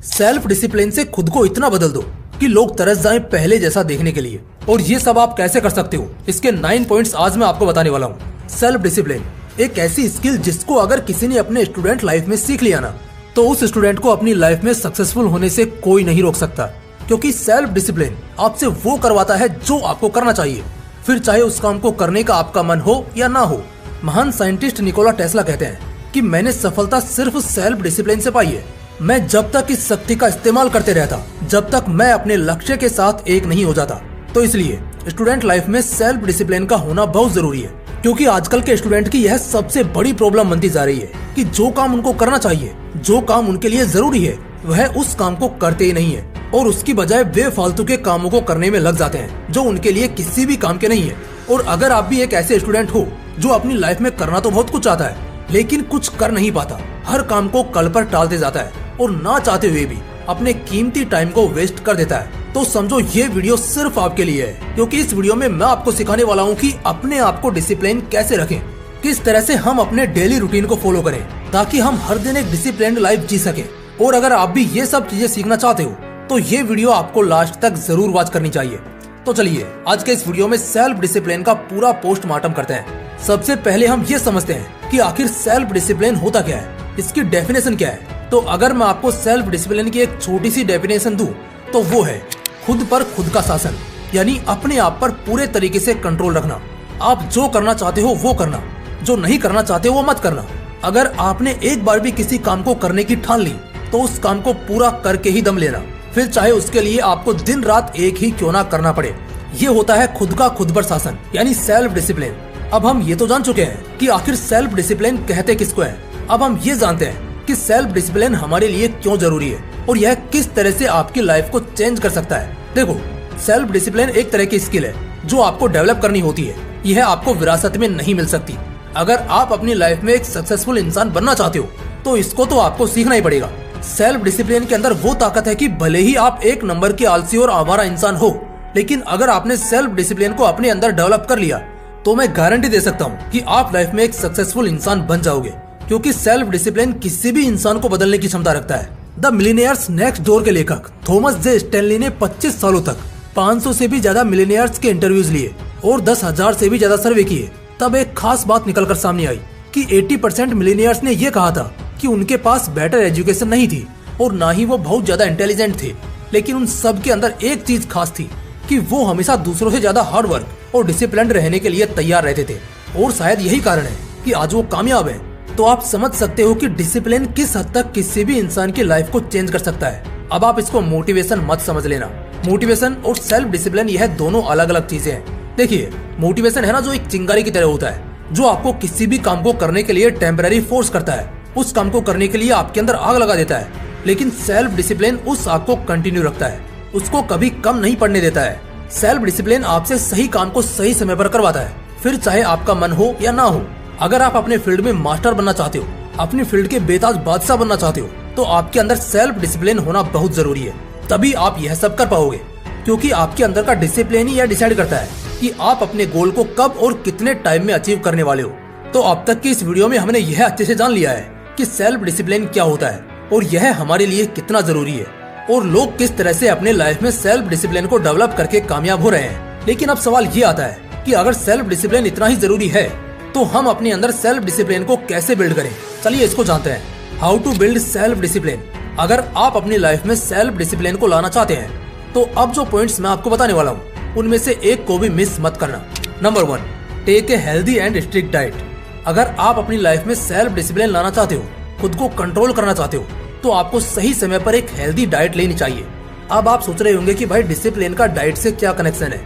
Self discipline से खुद को इतना बदल दो कि लोग तरस जाएं पहले जैसा देखने के लिए। और ये सब आप कैसे कर सकते हो, इसके 9 पॉइंट्स आज मैं आपको बताने वाला हूँ। सेल्फ डिसिप्लिन एक ऐसी स्किल जिसको अगर किसी ने अपने स्टूडेंट लाइफ में सीख लिया ना, तो उस स्टूडेंट को अपनी लाइफ में सक्सेसफुल होने से कोई नहीं रोक सकता। क्योंकि सेल्फ डिसिप्लिन आपसे वो करवाता है जो आपको करना चाहिए, फिर चाहे उस काम को करने का आपका मन हो या ना हो। महान साइंटिस्ट निकोला टेस्ला कहते हैं कि मैंने सफलता सिर्फ सेल्फ डिसिप्लिन से पाई है। मैं जब तक इस शक्ति का इस्तेमाल करते रहता, जब तक मैं अपने लक्ष्य के साथ एक नहीं हो जाता। तो इसलिए स्टूडेंट लाइफ में सेल्फ डिसिप्लिन का होना बहुत जरूरी है। क्योंकि आजकल के स्टूडेंट की यह सबसे बड़ी प्रॉब्लम बनती जा रही है कि जो काम उनको करना चाहिए, जो काम उनके लिए जरूरी है, वह उस काम को करते ही नहीं है और उसकी बजाय बेफालतू के कामों को करने में लग जाते हैं जो उनके लिए किसी भी काम के नहीं है। और अगर आप भी एक ऐसे स्टूडेंट हो जो अपनी लाइफ में करना तो बहुत कुछ चाहता है लेकिन कुछ कर नहीं पाता, हर काम को कल पर टालते जाता है और ना चाहते हुए भी अपने कीमती टाइम को वेस्ट कर देता है, तो समझो ये वीडियो सिर्फ आपके लिए है। क्योंकि इस वीडियो में मैं आपको सिखाने वाला हूँ कि अपने आप को डिसिप्लिन कैसे रखें, किस तरह से हम अपने डेली रूटीन को फॉलो करें ताकि हम हर दिन एक डिसिप्लिन्ड लाइफ जी सके। और अगर आप भी ये सब चीजें सीखना चाहते हो तो ये वीडियो आपको लास्ट तक जरूर वॉच करनी चाहिए। तो चलिए आज के इस वीडियो में सेल्फ डिसिप्लिन का पूरा पोस्टमार्टम करते हैं। सबसे पहले हम ये समझते हैं कि आखिर सेल्फ डिसिप्लिन होता क्या है, इसकी डेफिनेशन क्या है। तो अगर मैं आपको सेल्फ डिसिप्लिन की एक छोटी सी डेफिनेशन दूं तो वो है खुद पर खुद का शासन, यानी अपने आप पर पूरे तरीके से कंट्रोल रखना। आप जो करना चाहते हो वो करना, जो नहीं करना चाहते वो मत करना। अगर आपने एक बार भी किसी काम को करने की ठान ली तो उस काम को पूरा करके ही दम लेना, फिर चाहे उसके लिए आपको दिन रात एक ही क्यों ना करना पड़े। ये होता है खुद का खुद पर शासन, यानी सेल्फ डिसिप्लिन। अब हम ये तो जान चुके हैं कि आखिर सेल्फ डिसिप्लिन कहते किसको है। अब हम ये जानते हैं कि सेल्फ डिसिप्लिन हमारे लिए क्यों जरूरी है और यह किस तरह से आपकी लाइफ को चेंज कर सकता है। देखो, सेल्फ डिसिप्लिन एक तरह की स्किल है जो आपको डेवलप करनी होती है। यह आपको विरासत में नहीं मिल सकती। अगर आप अपनी लाइफ में एक सक्सेसफुल इंसान बनना चाहते हो तो इसको तो आपको सीखना ही पड़ेगा। सेल्फ डिसिप्लिन के अंदर वो ताकत है कि भले ही आप एक नंबर के आलसी और आवारा इंसान हो, लेकिन अगर आपने सेल्फ डिसिप्लिन को अपने अंदर डेवलप कर लिया तो मैं गारंटी दे सकता हूँ कि आप लाइफ में एक सक्सेसफुल इंसान बन जाओगे। क्योंकि सेल्फ डिसिप्लिन किसी भी इंसान को बदलने की क्षमता रखता है। द मिलियनेयर्स नेक्स्ट डोर के लेखक थॉमस जे स्टैनली ने 25 सालों तक 500 से भी ज्यादा मिलियनेयर्स के इंटरव्यूज लिए और 10,000 से भी ज्यादा सर्वे किए। तब एक खास बात निकलकर सामने आई कि 80% मिलियनेयर्स ने यह कहा था कि उनके पास बेटर एजुकेशन नहीं थी और ना ही वो बहुत ज्यादा इंटेलिजेंट थे, लेकिन उन सब के अंदर एक चीज खास थी कि वो हमेशा दूसरों से ज्यादा हार्ड वर्क और डिसिप्लिन रहने के लिए तैयार रहते थे। और शायद यही कारण है कि आज वो कामयाब है। तो आप समझ सकते हो कि डिसिप्लिन किस हद तक किसी भी इंसान की लाइफ को चेंज कर सकता है। अब आप इसको मोटिवेशन मत समझ लेना। मोटिवेशन और सेल्फ डिसिप्लिन यह दोनों अलग अलग चीजें हैं। देखिए, मोटिवेशन है ना जो एक चिंगारी की तरह होता है जो आपको किसी भी काम को करने के लिए टेम्पररी फोर्स करता है, उस काम को करने के लिए आपके अंदर आग लगा देता है। लेकिन सेल्फ डिसिप्लिन उस आग को कंटिन्यू रखता है, उसको कभी कम नहीं पड़ने देता है। सेल्फ डिसिप्लिन आपसे सही काम को सही समय पर करवाता है, फिर चाहे आपका मन हो या ना हो। अगर आप अपने फील्ड में मास्टर बनना चाहते हो, अपनी फील्ड के बेताज बादशाह बनना चाहते हो, तो आपके अंदर सेल्फ डिसिप्लिन होना बहुत जरूरी है। तभी आप यह सब कर पाओगे। क्योंकि आपके अंदर का डिसिप्लिन ही यह डिसाइड करता है कि आप अपने गोल को कब और कितने टाइम में अचीव करने वाले हो। तो अब तक की इस वीडियो में हमने यह अच्छे से जान लिया है कि सेल्फ डिसिप्लिन क्या होता है और यह हमारे लिए कितना जरूरी है और लोग किस तरह से अपने लाइफ में सेल्फ डिसिप्लिन को डेवलप करके कामयाब हो रहे हैं। लेकिन अब सवाल ये आता है कि अगर सेल्फ डिसिप्लिन इतना ही जरूरी है तो हम अपने अंदर सेल्फ डिसिप्लिन को कैसे बिल्ड करें। चलिए इसको जानते हैं। How to build self discipline. अगर आप अपनी लाइफ में सेल्फ डिसिप्लिन को लाना चाहते हैं तो अब जो पॉइंट्स मैं आपको बताने वाला हूँ उनमें से एक को भी मिस मत करना। Number 1, take a healthy and strict diet. अगर आप अपनी लाइफ में सेल्फ डिसिप्लिन लाना चाहते हो, खुद को कंट्रोल करना चाहते हो, तो आपको सही समय पर एक हेल्दी डाइट लेनी चाहिए। अब आप सोच रहे होंगे कि भाई डिसिप्लिन का डाइट से क्या कनेक्शन है।